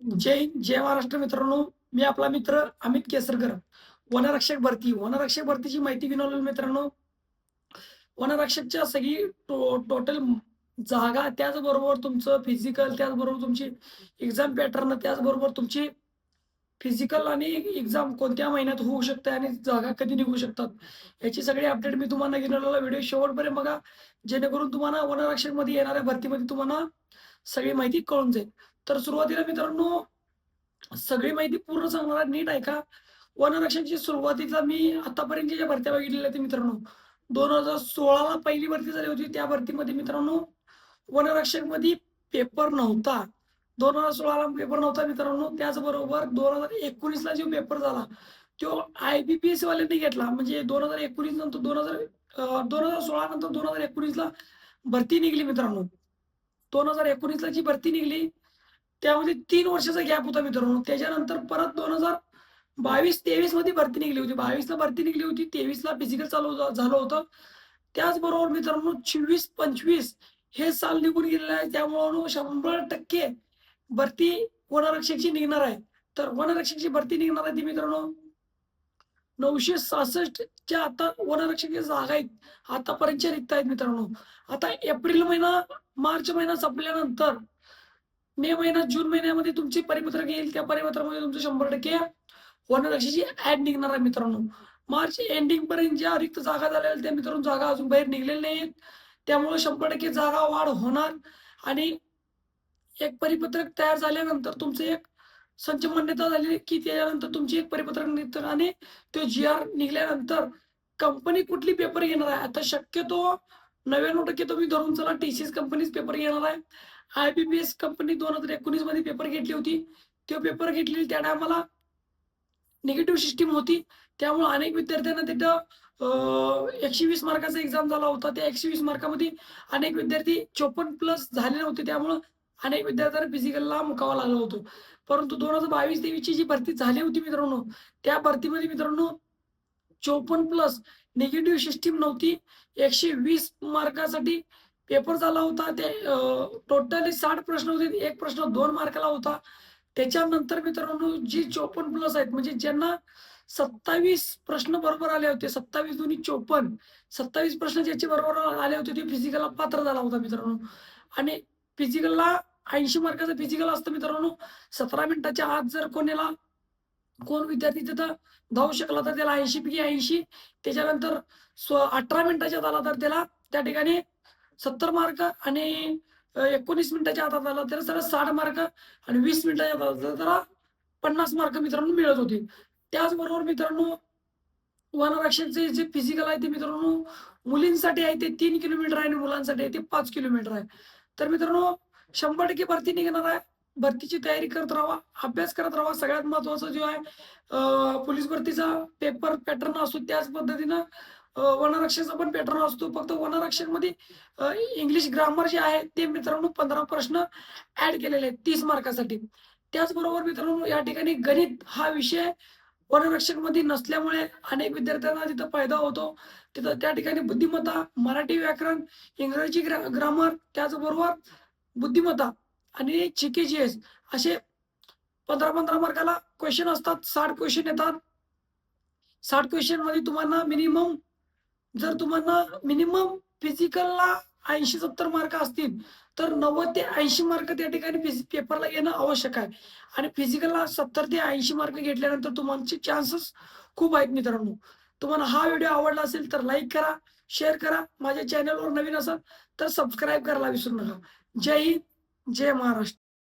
जय हिंद, जय महाराष्ट्र मित्रांनो. मी आपला मित्र अमित केसरकर. वनरक्षक भरतीची माहिती घेऊन आलेलो मित्रांनो. वनरक्षकच्या सगळी टोटल जागा, त्याचबरोबर तुमचं फिजिकल, त्याचबरोबर तुमची एक्झाम पॅटर्न, त्याचबरोबर तुमची फिजिकल आणि एक्झाम कोणत्या महिन्यात होऊ शकते आणि जागा कधी निघू शकतात. याची सगळी अपडेट मी तुम्हाला घेऊन आलेला व्हिडिओ शेवटपर्यंत बघा. जेणेकरून तुम्हाला वनरक्षकमध्ये येणाऱ्या भरतीमध्ये तुम्हाला सगळी माहिती कळून जाईल. तर सुरुवातीला मित्रांनो, सगळी माहिती पूर्ण सांगणार आहे, नीट ऐका. वनरक्षकची सुरुवातीला मी आतापर्यंत ज्या भरत्या बघितलेल्या आहेत मित्रांनो, 2016ला पहिली भरती झाली होती. त्या भरतीमध्ये मित्रांनो वनरक्षकमध्ये पेपर नव्हता. 2016ला पेपर नव्हता मित्रांनो. त्याचबरोबर 2019ला जो पेपर झाला, तो IBPS वाल्यांनी घेतला. म्हणजे 2019 नंतर 2016 नंतर 2019ला भरती निघाली मित्रांनो. 2019ला जी भरती निघाली, त्यामध्ये 3 वर्षाचा गॅप होता मित्रांनो. त्याच्यानंतर परत 2022-23 मध्ये भरती निघाली होती. 22ला भरती निघाली होती, 23ला फिजिकल चालू झालं होतं. त्याचबरोबर मित्रांनो 24-25 हे साल निघून गेलेलं आहे. त्यामुळं 100% भरती वनरक्षकची निघणार आहे. तर वनरक्षकची भरती निघणार आहे ती मित्रांनो 966च्या आता वनरक्षक जागा आहेत. आतापर्यंतच्या रिक्त आहेत मित्रांनो. आता एप्रिल महिना, मार्च महिना संपल्यानंतर मे महिना, जून महिन्यामध्ये तुमची परिपत्रक येईल. त्या परिपत्रकामध्ये तुमचं 100% वनरक्षाची ॲड निघणार आहे मित्रांनो. मार्च एंडिंगपर्यंत ज्या रिक्त जागा झालेल्या त्या मित्रांनो जागा अजून बाहेर निघलेल्या नाहीयेत. त्यामुळे 100% जागा वाढ होणार आणि एक परिपत्रक तयार झाल्यानंतर तुमचं एक संच मान्यता झाली, की त्याच्यानंतर तुमची एक परिपत्रक निघतं आणि तो जी-आर निघाल्यानंतर कंपनी कुठली पेपर घेणार आहे. आता शक्यतो 99% तुम्ही धरून चला TCS कंपनीच पेपर घेणार आहे. IBPS कंपनी 2019 मध्ये पेपर घेतली होती. तो पेपर घेतलेली त्या टायमाला निगेटिव्ह सिस्टम होती. त्यामुळे अनेक विद्यार्थ्यांना तिथं 120 मार्काचा एक्झाम झाला होता. त्या 120 मार्कामध्ये अनेक विद्यार्थी 54 प्लस झाले नव्हते. त्यामुळं अनेक विद्यार्थ्यांना फिजिकलला मुकावं लागलं होतं. परंतु 2022-23ची जी भरती झाली होती मित्रांनो, त्या भरतीमध्ये मित्रांनो 54 प्लस निगेटिव्ह सिस्टम नव्हती. 120 मार्कासाठी पेपर झाला होता. ते टोटली 60 प्रश्न होते. एक प्रश्न 2 मार्काला होता. त्याच्यानंतर मित्रांनो जी 54 प्लस आहेत, म्हणजे ज्यांना 27 प्रश्न बरोबर आले होते, 27 दुनी 54, 27 प्रश्न ज्याचे बरोबर आले होते, ते फिजिकलला पात्र झाला होता मित्रांनो. आणि फिजिकलला 80 मार्काचं फिजिकल असतं मित्रांनो. 17 मिनिटाच्या आत जर कोण विद्यार्थी तिथं धावू शकला तर त्याला 80 पैकी 80. त्याच्यानंतर 18 मिनिटाच्या आत आला तर त्याला त्या ठिकाणी 70 मार्क आणि 19 मिनिटाच्या आत आला तर त्याला 60 मार्क आणि 20 मिनिटाच्या आत आला तर त्याला 50 मार्क मित्रांनो मिळत होते. त्याचबरोबर मित्रांनो वनरक्षकचे जे फिजिकल आहे ते मित्रांनो मुलींसाठी आहे ते 3 किलोमीटर आहे आणि मुलांसाठी आहे ते 5 किलोमीटर आहे. तर मित्रांनो 100% भरती निघणार आहे. भरतीची तयारी करत राहावा, अभ्यास करत राहावा. सगळ्यात महत्त्वाचं जे आहे पोलीस भरतीचा पेपर पॅटर्न असतो त्याच पद्धतीनं वनरक्षकचा पण पॅटर्न असतो. फक्त वनरक्षकमध्ये इंग्लिश ग्रामर जे आहे ते मित्रांनो 15 प्रश्न ॲड केलेले आहेत 30 मार्कासाठी. त्याचबरोबर मित्रांनो या ठिकाणी गणित हा विषय वनरक्षकमध्ये नसल्यामुळे अनेक विद्यार्थ्यांना तिथं फायदा होतो. तिथं त्या ठिकाणी बुद्धिमत्ता, मराठी व्याकरण, इंग्रजी ग्रामर, त्याचबरोबर बुद्धिमत्ता आणि जी-के-जी-एस असे 15-15 मार्काला क्वेश्चन असतात. 60 क्वेश्चन येतात. 60 क्वेश्चनमध्ये तुम्हाला मिनिमम फिजिकलला 80-70 मार्क असतील, तर 90 ते 80 मार्क त्या ठिकाणी पेपरला येणं आवश्यक आहे. आणि फिजिकलला 70 ते 80 मार्क घेतल्यानंतर तुमचे चान्सेस खूप आहेत मित्रांनो. तुम्हाला हा व्हिडिओ आवडला असेल तर लाईक करा, शेअर करा. माझ्या चॅनलवर नवीन असाल तर सबस्क्राईब करायला विसरू नका. जय हिंद, जय महाराष्ट्र.